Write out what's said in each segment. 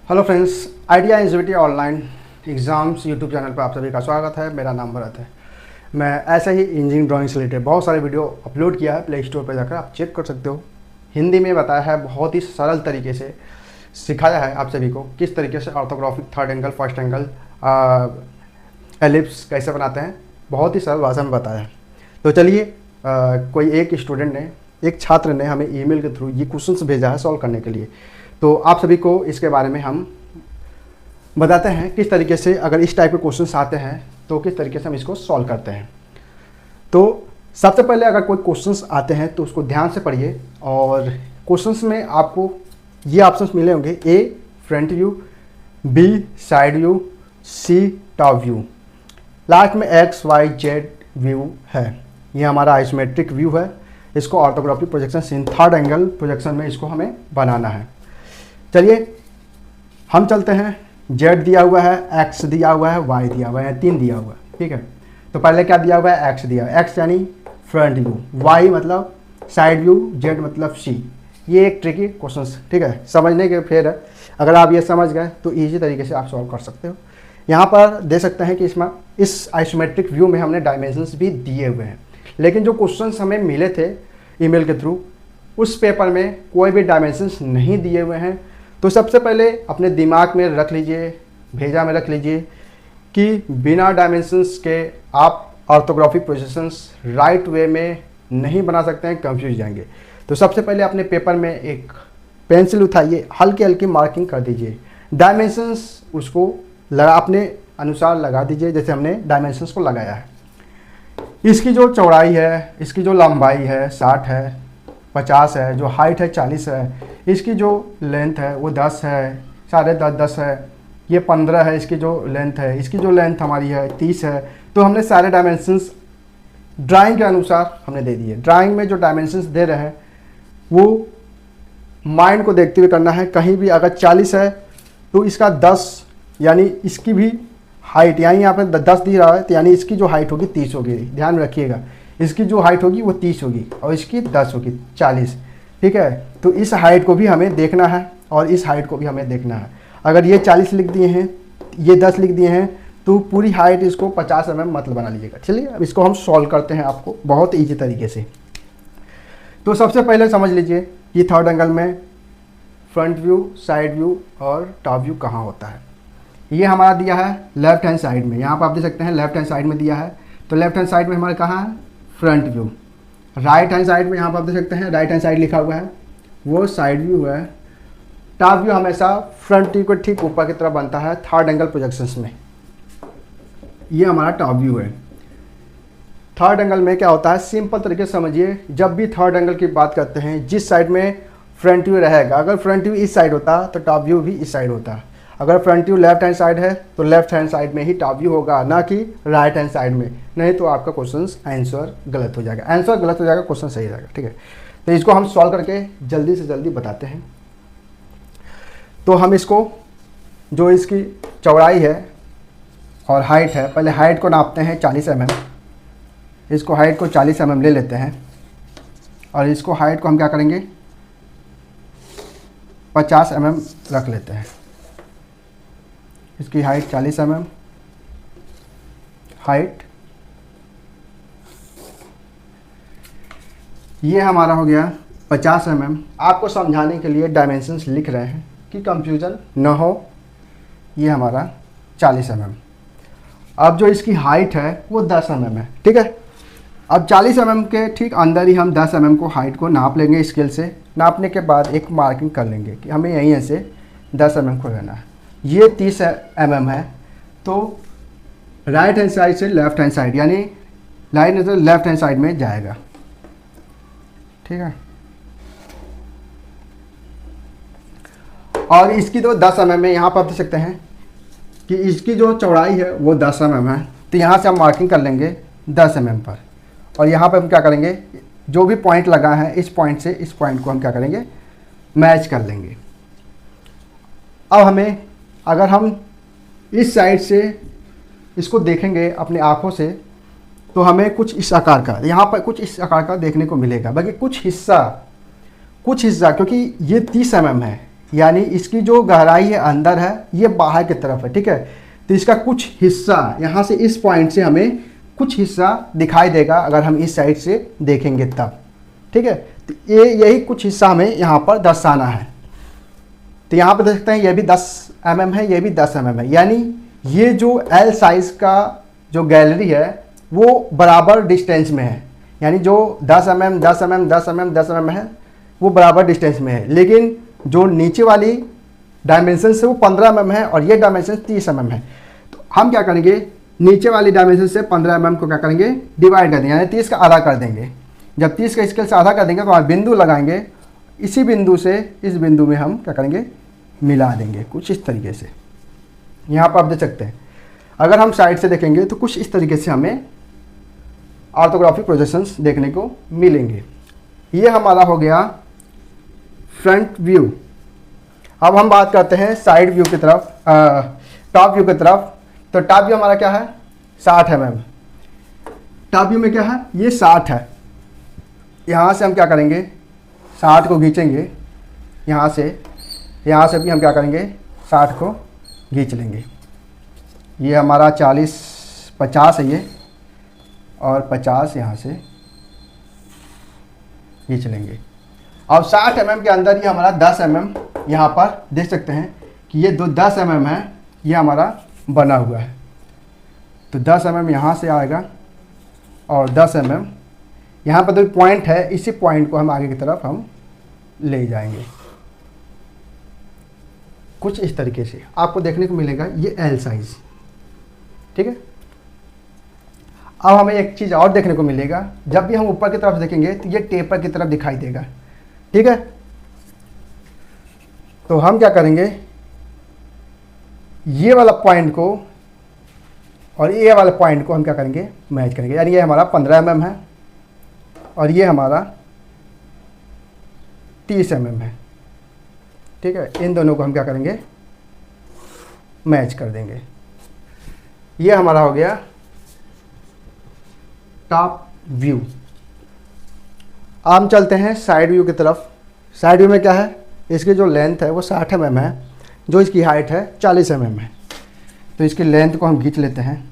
Hello friends, idea institute online exams YouTube channel पर आप सभी का स्वागत है। मेरा नाम भरत है। मैं ऐसे ही इंजीनियरिंग ड्राइंग से रिलेटेड बहुत सारे वीडियो अपलोड किया है, प्ले स्टोर पर जाकर आप चेक कर सकते हो। हिंदी में बताया है, बहुत ही सरल तरीके से सिखाया है आप सभी को किस तरीके से orthographic, third angle, first angle, ellipse कैसे बनाते हैं, बहुत ही सरल भाषा में बताया है। तो चलिए, कोई एक छात्र ने हमें ईमेल के थ्रू ये क्वेश्चंस भेजा है सॉल्व करने के लिए। तो आप सभी को इसके बारे में हम बताते हैं किस तरीके से, अगर इस टाइप के क्वेश्चंस आते हैं तो किस तरीके से हम इसको सॉल्व करते हैं। तो सबसे पहले अगर कोई क्वेश्चंस आते हैं तो उसको ध्यान से पढ़िए, और क्वेश्चंस में आपको ये ऑप्शंस मिले होंगे: A front view, B side view, C top view, last में एक्स वाई जेड व्यू है। ये हमारा आइसोमेट्रिक व्यू है। इसको orthographic projection in third angle projection में इसको हमें बनाना है। चलिए हम चलते हैं। जेड दिया हुआ है, एक्स दिया हुआ है, वाई दिया हुआ है, 3 दिया हुआ है। ठीक है, तो पहले क्या दिया हुआ है? एक्स दिया हुआ है। एक्स यानी फ्रंट व्यू, वाई मतलब साइड व्यू, जेड मतलब सी। ये एक ट्रिकी क्वेश्चन, ठीक है, समझने के फिर है। अगर आप ये समझ गए तो ईजी तरीके से आप सॉल्व कर सकते हो। यहाँ पर दे सकते हैं कि इसमें इस आइसोमेट्रिक व्यू में हमने डायमेंशंस भी दिए हुए हैं, लेकिन जो क्वेश्चंस हमें मिले थे ईमेल के थ्रू उस पेपर में कोई भी डायमेंशंस नहीं दिए हुए हैं। तो सबसे पहले अपने दिमाग में रख लीजिए, भेजा में रख लीजिए कि बिना डायमेंशंस के आप ऑर्थोग्राफिक प्रोजेक्शंस राइट वे में नहीं बना सकते हैं, कंफ्यूज जाएंगे। तो सबसे पहले अपने पेपर में एक पेंसिल उठाइए, हल्की हल्की मार्किंग कर दीजिए। डायमेंशंस उसको अपने अनुसार लगा दीजिए, जैसे हमने डायमेंशंस को लगाया है। इसकी जो चौड़ाई है, इसकी जो लंबाई है 60 है, 50 है, जो हाइट है 40 है, इसकी जो लेंथ है वो 10 है, 10.5 है, ये 15 है, इसकी जो लेंथ है, इसकी जो लेंथ हमारी है 30 है। तो हमने सारे डायमेंशंस ड्राइंग के अनुसार हमने दे दिए। ड्राइंग में जो डायमेंशंस दे रहे हैं वो माइंड को देखते हुए करना है। कहीं भी अगर 40 है तो इसका 10 यानी इसकी भी हाइट, यानी यहाँ पर 10 दी रहा है तो यानी इसकी जो हाइट होगी 30 होगी। ध्यान में रखिएगा, इसकी जो हाइट होगी वो 30 होगी और इसकी 10 होगी, 40। ठीक है, तो इस हाइट को भी हमें देखना है और इस हाइट को भी हमें देखना है। अगर ये 40 लिख दिए हैं, ये 10 लिख दिए हैं, तो पूरी हाइट इसको 50 mm मतलब बना लीजिएगा। चलिए अब इसको हम सॉल्व करते हैं आपको बहुत ईजी तरीके से। तो सबसे पहले समझ लीजिए कि थर्ड एंगल में फ्रंट व्यू, साइड व्यू और टॉप व्यू कहाँ होता है। ये हमारा दिया है लेफ्ट हैंड साइड में, यहाँ पर आप देख सकते हैं लेफ्ट हैंड साइड में दिया है। तो लेफ्ट हैंड साइड में हमारे कहाँ है? Front view. Right hand side में यहाँ पर आप देख सकते हैं राइट हैंड साइड लिखा हुआ है, वो साइड व्यू है। टॉप व्यू हमेशा फ्रंट व्यू को ठीक ऊपर की तरफ बनता है थर्ड एंगल प्रोजेक्शंस में। ये हमारा टॉप व्यू है। थर्ड एंगल में क्या होता है, सिंपल तरीके से समझिए। जब भी थर्ड एंगल की बात करते हैं, जिस साइड में फ्रंट व्यू रहेगा, अगर फ्रंट व्यू इस साइड होता तो टॉप व्यू भी इस साइड होता। अगर front view left hand side है तो लेफ्ट हैंड साइड में ही टॉप व्यू होगा, ना कि राइट हैंड साइड में। नहीं तो आपका क्वेश्चन आंसर गलत हो जाएगा, आंसर गलत हो जाएगा, क्वेश्चन सही रहेगा। ठीक है, तो इसको हम सॉल्व करके जल्दी से जल्दी बताते हैं। तो हम इसको, जो इसकी चौड़ाई है और हाइट है, पहले हाइट को नापते हैं 40 mm। इसको हाइट को 40 mm ले लेते हैं और इसको हाइट को हम क्या करेंगे 50 mm रख लेते हैं। इसकी हाइट 40 mm, हाइट ये हमारा हो गया 50 mm। आपको समझाने के लिए डायमेंशंस लिख रहे हैं कि कंफ्यूजन न हो। ये हमारा 40 mm। अब जो इसकी हाइट है वो 10 mm है। ठीक है, अब 40 mm के ठीक अंदर ही हम 10 mm को हाइट को नाप लेंगे स्केल से। नापने के बाद एक मार्किंग कर लेंगे कि हमें यहीं से 10 mm को लेना है। ये 30 mm है, तो राइट हैंड साइड से लेफ्ट हैंड साइड, यानी लाइन नजर लेफ्ट हैंड साइड में जाएगा। ठीक है, और इसकी तो 10 mm है। यहाँ पर आप देख सकते हैं कि इसकी जो चौड़ाई है वो 10 mm है। तो यहाँ से हम मार्किंग कर लेंगे 10 mm पर, और यहाँ पर हम क्या करेंगे, जो भी पॉइंट लगा है इस पॉइंट से इस पॉइंट को हम क्या करेंगे, मैच कर लेंगे। अब हमें, अगर हम इस साइड से इसको देखेंगे अपने आँखों से, तो हमें कुछ इस आकार का, यहाँ पर कुछ इस आकार का देखने को मिलेगा। बाकी कुछ हिस्सा, क्योंकि ये 30 mm है, यानी इसकी जो गहराई है अंदर है, ये बाहर की तरफ है, ठीक है। तो इसका कुछ हिस्सा यहाँ से इस पॉइंट से हमें कुछ हिस्सा दिखाई देगा अगर हम इस साइड से देखेंगे तब, ठीक है। तो ये यही कुछ हिस्सा हमें यहाँ पर दर्शाना है। तो यहाँ पर देख सकते हैं ये भी 10 mm है, ये भी 10 mm है, यानी ये जो L साइज़ का जो गैलरी है वो बराबर डिस्टेंस में है, यानी जो 10 mm 10 mm 10 mm 10 mm है वो बराबर डिस्टेंस में है। लेकिन जो नीचे वाली डायमेंशन से वो 15 mm है और ये डायमेंशन 30 mm है। तो हम क्या करेंगे, नीचे वाली डायमेंशन से 15 mm को क्या करेंगे, डिवाइड कर देंगे, यानी 30 का आधा कर देंगे। जब 30 का स्केल से आधा कर देंगे तो हम बिंदु लगाएंगे, इसी बिंदु से इस बिंदु में हम क्या करेंगे, मिला देंगे कुछ इस तरीके से। यहाँ पर आप देख सकते हैं, अगर हम साइड से देखेंगे तो कुछ इस तरीके से हमें ऑर्थोग्राफिक प्रोजेक्शंस देखने को मिलेंगे। ये हमारा हो गया फ्रंट व्यू। अब हम बात करते हैं साइड व्यू की तरफ, टॉप व्यू की तरफ। तो टॉप व्यू हमारा क्या है, 60 mm। टॉप व्यू में क्या है, ये 60 है। यहाँ से हम क्या करेंगे, 60 को खींचेंगे, यहाँ से भी हम क्या करेंगे, 60 को खींच लेंगे। ये हमारा 50 है ये, और 50 यहाँ से खींच लेंगे। अब 60 mm के अंदर ये हमारा 10 mm यहाँ पर देख सकते हैं कि ये 10 mm है, ये हमारा बना हुआ है। तो 10 mm यहाँ से आएगा और 10 mm यहाँ पर जो पॉइंट है, इसी पॉइंट को हम आगे की तरफ हम ले जाएंगे। कुछ इस तरीके से आपको देखने को मिलेगा ये L साइज, ठीक है। अब हमें एक चीज़ और देखने को मिलेगा, जब भी हम ऊपर की तरफ देखेंगे तो ये टेपर की तरफ दिखाई देगा, ठीक है। तो हम क्या करेंगे, ये वाला पॉइंट को और ये वाला पॉइंट को हम क्या करेंगे, मैच करेंगे। यानी ये हमारा 15 mm है और ये हमारा 30 mm है, ठीक है। इन दोनों को हम क्या करेंगे, मैच कर देंगे। ये हमारा हो गया टॉप व्यू। हम चलते हैं साइड व्यू की तरफ। साइड व्यू में क्या है, इसकी जो लेंथ है वो 60 mm है, जो इसकी हाइट है 40 mm है। तो इसकी लेंथ को हम खींच लेते हैं।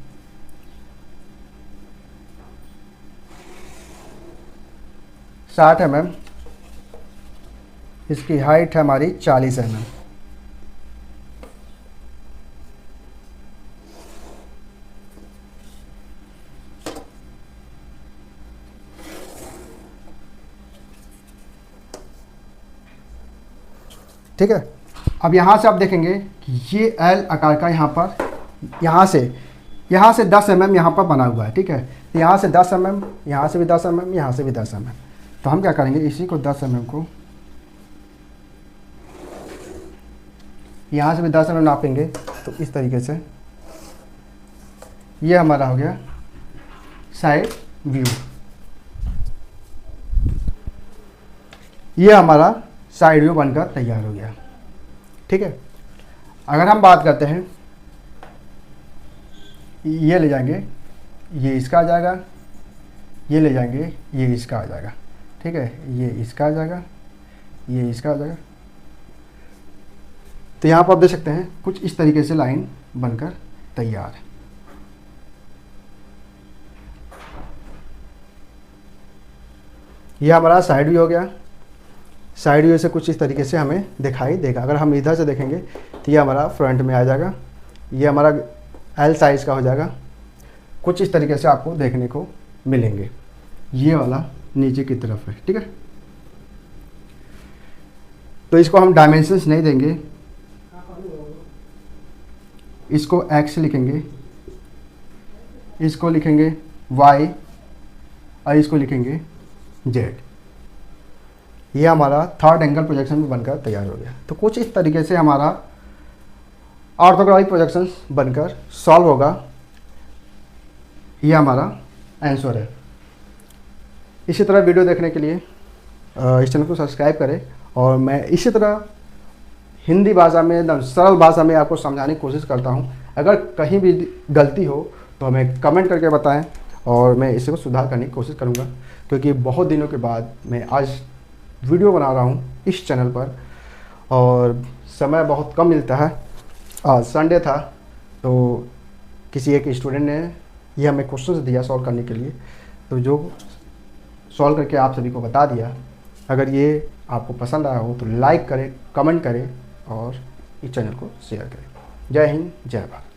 mm, इसकी हाइट है हमारी 40 mm। ठीक है। अब यहाँ से आप देखेंगे कि ये L आकार का यहाँ से 10 mm यहाँ पर बना हुआ है, ठीक है। तो यहाँ से 10 mm, यहाँ से भी 10 mm, यहाँ से भी 10 mm। तो हम क्या करेंगे, इसी को 10 mm को यहाँ से भी 10 mm नापेंगे। तो इस तरीके से ये हमारा हो गया साइड व्यू। ये हमारा साइड व्यू बनकर तैयार हो गया, ठीक है। अगर हम बात करते हैं, ये ले जाएंगे, ये इसका आ जाएगा, ये ले जाएंगे, ये इसका आ जाएगा, ठीक है। ये इसका आ जाएगा, ये इसका आ जाएगा। तो यहाँ पर आप देख सकते हैं कुछ इस तरीके से लाइन बनकर तैयार है। यह हमारा साइड व्यू हो गया। साइड व्यू से कुछ इस तरीके से हमें दिखाई देगा। अगर हम इधर से देखेंगे तो ये हमारा फ्रंट में आ जाएगा, ये हमारा L साइज़ का हो जाएगा। कुछ इस तरीके से आपको देखने को मिलेंगे। ये वाला नीचे की तरफ है, ठीक है। तो इसको हम डायमेंशंस नहीं देंगे, इसको X लिखेंगे, इसको लिखेंगे Y और इसको लिखेंगे Z। ये हमारा थर्ड एंगल प्रोजेक्शन में बनकर तैयार हो गया। तो कुछ इस तरीके से हमारा ऑर्थोग्राफिक प्रोजेक्शन बनकर सॉल्व होगा। ये हमारा आंसर है। इसी तरह वीडियो देखने के लिए इस चैनल को सब्सक्राइब करें, और मैं इसी तरह हिंदी भाषा में एकदम सरल भाषा में आपको समझाने की कोशिश करता हूँ। अगर कहीं भी गलती हो तो हमें कमेंट करके बताएं और मैं इसको सुधार करने की कोशिश करूँगा, क्योंकि बहुत दिनों के बाद मैं आज वीडियो बना रहा हूँ इस चैनल पर, और समय बहुत कम मिलता है। आज संडे था तो किसी एक स्टूडेंट ने ये हमें क्वेश्चन दिया सॉल्व करने के लिए, तो जो सॉल्व करके आप सभी को बता दिया। अगर ये आपको पसंद आया हो तो लाइक करें, कमेंट करें और इस चैनल को शेयर करें। जय हिंद, जय भारत।